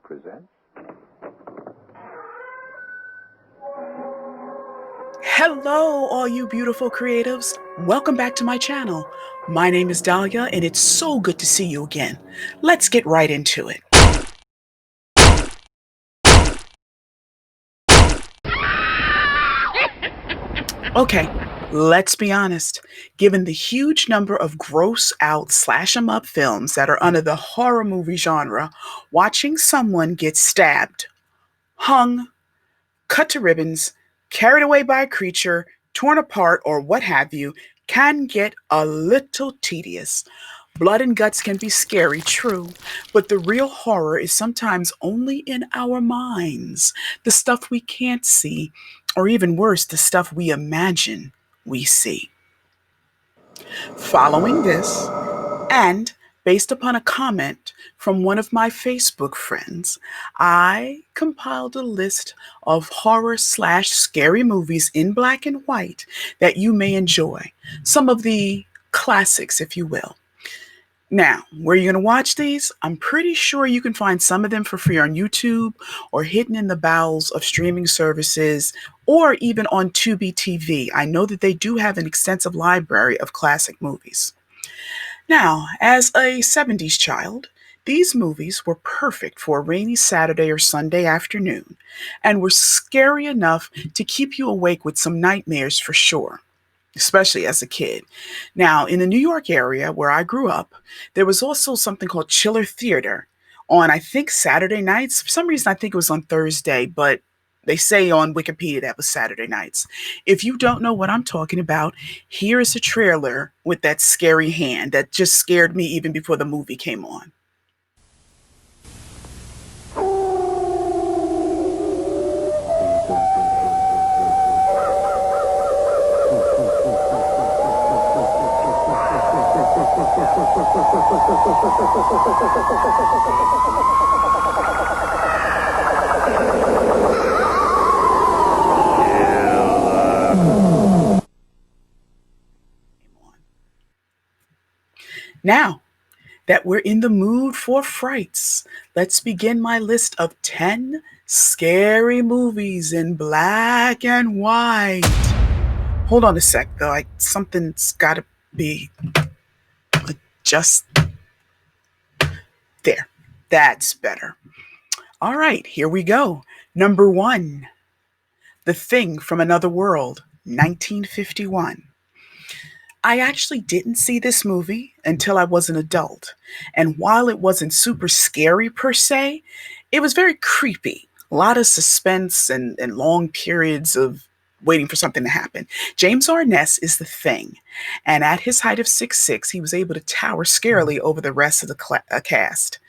presents... Hello, all you beautiful creatives. Welcome back to my channel. My name is Dahlia, and it's so good to see you again. Let's get right into it. Okay, let's be honest. Given the huge number of gross out slash 'em up films that are under the horror movie genre, watching someone get stabbed, hung, cut to ribbons, carried away by a creature, torn apart, or what have you, can get a little tedious. Blood and guts can be scary, true, but the real horror is sometimes only in our minds. The stuff we can't see, or even worse, the stuff we imagine we see. Following this, and based upon a comment from one of my Facebook friends, I compiled a list of horror slash scary movies in black and white that you may enjoy. Some of the classics, if you will. Now, where are you going to watch these? I'm pretty sure you can find some of them for free on YouTube or hidden in the bowels of streaming services or even on Tubi TV. I know that they do have an extensive library of classic movies. Now, as a 70s child, these movies were perfect for a rainy Saturday or Sunday afternoon and were scary enough to keep you awake with some nightmares for sure, especially as a kid. Now, in the New York area where I grew up, there was also something called Chiller Theater on, I think, Saturday nights. For some reason, I think it was on Thursday, but they say on Wikipedia that was Saturday nights. If you don't know what I'm talking about, here is a trailer with that scary hand that just scared me even before the movie came on. Now that we're in the mood for frights, let's begin my list of 10 scary movies in black and white. Hold on a sec, though. Something's got to be just there. That's better. All right, here we go. Number 1, The Thing from Another World, 1951. I actually didn't see this movie until I was an adult. And while it wasn't super scary per se, it was very creepy. A lot of suspense and long periods of waiting for something to happen. James Arness is the Thing. And at his height of 6'6", he was able to tower scarily over the rest of the cast.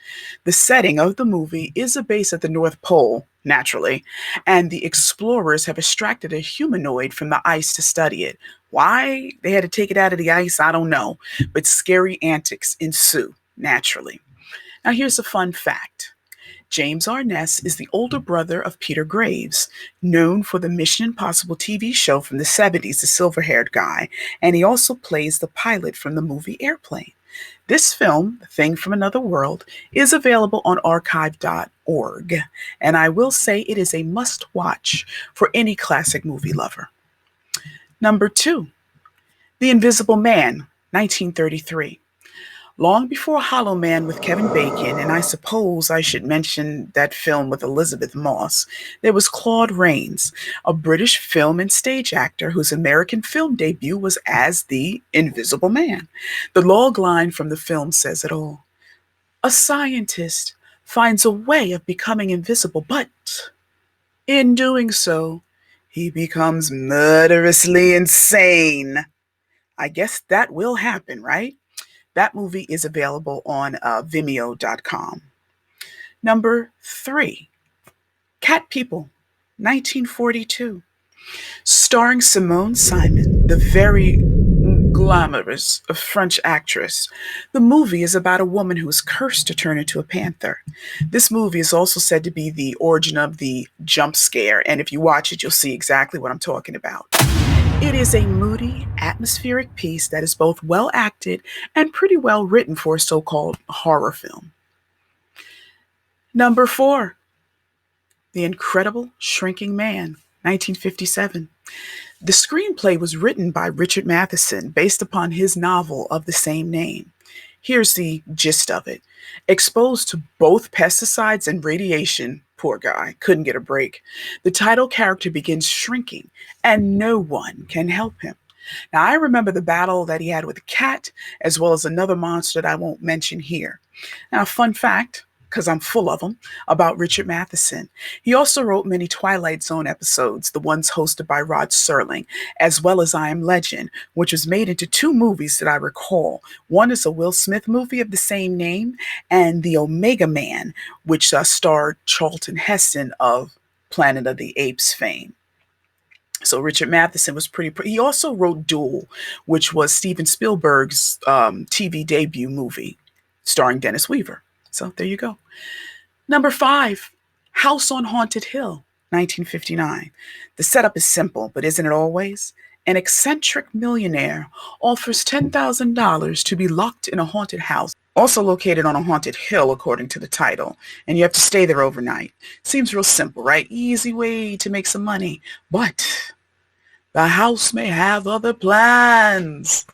The setting of the movie is a base at the North Pole, naturally, and the explorers have extracted a humanoid from the ice to study it. Why they had to take it out of the ice, I don't know, but scary antics ensue, naturally. Now, here's a fun fact. James Arness is the older brother of Peter Graves, known for the Mission Impossible TV show from the 70s, the silver-haired guy, and he also plays the pilot from the movie Airplane. This film, The Thing from Another World, is available on archive.org, and I will say it is a must-watch for any classic movie lover. Number 2, The Invisible Man, 1933. Long before Hollow Man with Kevin Bacon, and I suppose I should mention that film with Elizabeth Moss, there was Claude Rains, a British film and stage actor whose American film debut was as the Invisible Man. The log line from the film says it all. A scientist finds a way of becoming invisible, but in doing so, he becomes murderously insane. I guess that will happen, right? That movie is available on Vimeo.com. Number 3, Cat People, 1942. Starring Simone Simon, the very glamorous French actress. The movie is about a woman who is cursed to turn into a panther. This movie is also said to be the origin of the jump scare, and if you watch it, you'll see exactly what I'm talking about. It is a moody, atmospheric piece that is both well acted and pretty well written for a so-called horror film. Number 4, The Incredible Shrinking Man, 1957. The screenplay was written by Richard Matheson based upon his novel of the same name. Here's the gist of it. Exposed to both pesticides and radiation, poor guy, couldn't get a break. The title character begins shrinking, and no one can help him. Now, I remember the battle that he had with a cat, as well as another monster that I won't mention here. Now, fun fact, because I'm full of them, about Richard Matheson. He also wrote many Twilight Zone episodes, the ones hosted by Rod Serling, as well as I Am Legend, which was made into 2 movies that I recall. One is a Will Smith movie of the same name, and The Omega Man, which starred Charlton Heston of Planet of the Apes fame. So Richard Matheson was he also wrote Duel, which was Steven Spielberg's TV debut movie starring Dennis Weaver. So there you go. Number 5, House on Haunted Hill, 1959. The setup is simple, but isn't it always? An eccentric millionaire offers $10,000 to be locked in a haunted house, also located on a haunted hill according to the title, and you have to stay there overnight. Seems real simple, right? Easy way to make some money. But the house may have other plans.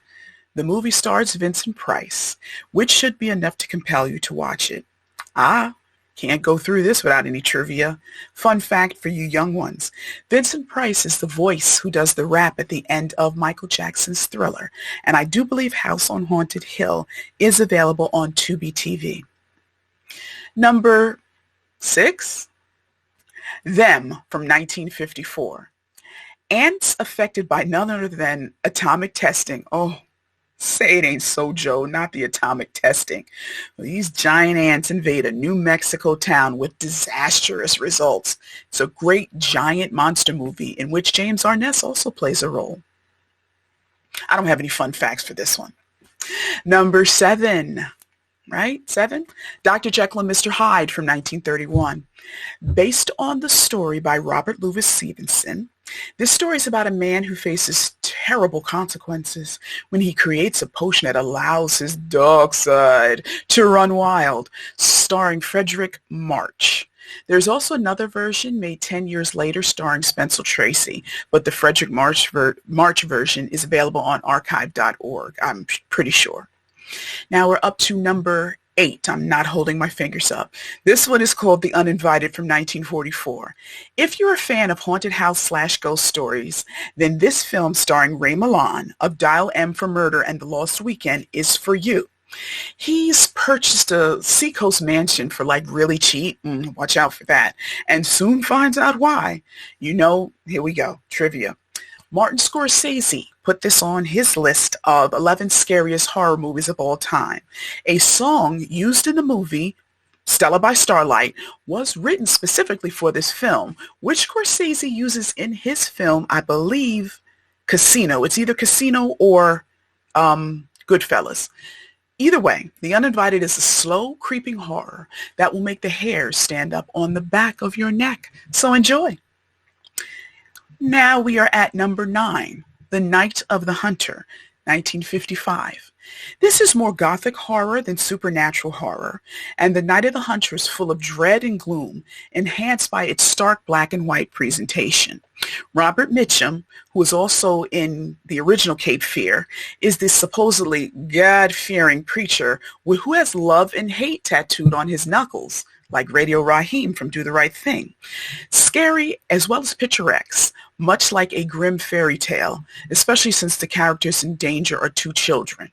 The movie stars Vincent Price, which should be enough to compel you to watch it. Can't go through this without any trivia. Fun fact for you young ones. Vincent Price is the voice who does the rap at the end of Michael Jackson's Thriller, and I do believe House on Haunted Hill is available on Tubi TV. Number 6, Them from 1954. Ants affected by none other than atomic testing. Oh, say it ain't so, Joe, not the atomic testing. These giant ants invade a New Mexico town with disastrous results. It's a great giant monster movie in which James Arness also plays a role. I don't have any fun facts for this one. Number 7, right? 7? Dr. Jekyll and Mr. Hyde from 1931. Based on the story by Robert Louis Stevenson, this story is about a man who faces terrible consequences when he creates a potion that allows his dark side to run wild, starring Frederick March. There's also another version made 10 years later starring Spencer Tracy, but the Frederick March version is available on archive.org, I'm pretty sure. Now we're up to number 8. I'm not holding my fingers up. This one is called The Uninvited from 1944. If you're a fan of haunted house / ghost stories, then this film starring Ray Milland of Dial M for Murder and The Lost Weekend is for you. He's purchased a Seacoast mansion for like really cheap. Watch out for that. And soon finds out why. Here we go. Trivia. Martin Scorsese put this on his list of 11 scariest horror movies of all time. A song used in the movie, Stella by Starlight, was written specifically for this film, which Scorsese uses in his film, I believe, Casino. It's either Casino or Goodfellas. Either way, The Uninvited is a slow, creeping horror that will make the hairs stand up on the back of your neck. So enjoy. Now we are at number 9, The Night of the Hunter, 1955. This is more gothic horror than supernatural horror, and The Night of the Hunter is full of dread and gloom, enhanced by its stark black and white presentation. Robert Mitchum, who is also in the original Cape Fear, is this supposedly God-fearing preacher who has love and hate tattooed on his knuckles, like Radio Raheem from Do the Right Thing. Scary as well as picturesque, much like a grim fairy tale, especially since the characters in danger are 2 children.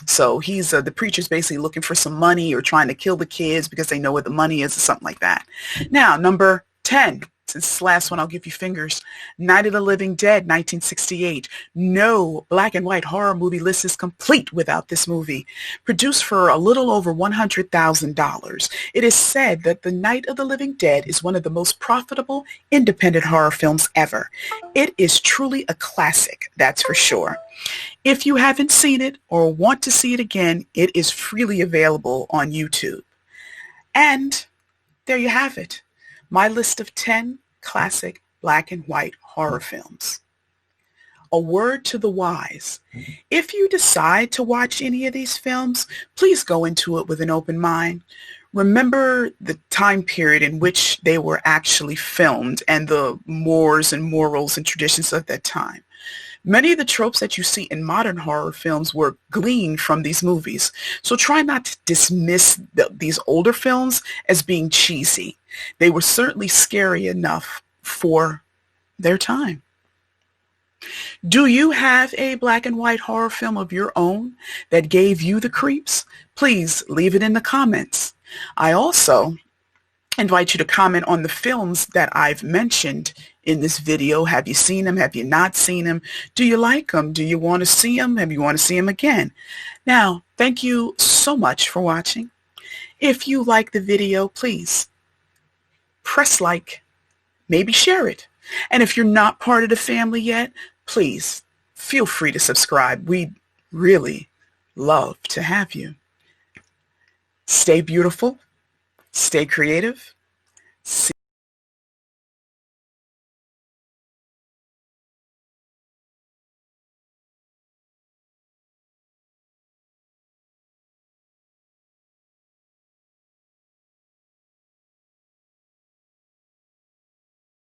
So he's the preacher's basically looking for some money or trying to kill the kids because they know where the money is or something like that. Now, number 10. Since this last one, I'll give you fingers. Night of the Living Dead, 1968. No black and white horror movie list is complete without this movie. Produced for a little over $100,000. It is said that The Night of the Living Dead is one of the most profitable independent horror films ever. It is truly a classic, that's for sure. If you haven't seen it or want to see it again, it is freely available on YouTube. And there you have it. My list of 10 classic black and white horror films. A word to the wise. If you decide to watch any of these films, please go into it with an open mind. remember the time period in which they were actually filmed and the mores and morals and traditions of that time. Many of the tropes that you see in modern horror films were gleaned from these movies. So try not to dismiss these older films as being cheesy. They were certainly scary enough for their time. Do you have a black and white horror film of your own that gave you the creeps? Please leave it in the comments. I also invite you to comment on the films that I've mentioned in this video. Have you seen them? Have you not seen them? Do you like them? Do you want to see them? Have you want to see them again? Now, thank you so much for watching. If you like the video, please press like, maybe share it. And if you're not part of the family yet, please feel free to subscribe. We'd really love to have you. Stay beautiful. Stay creative.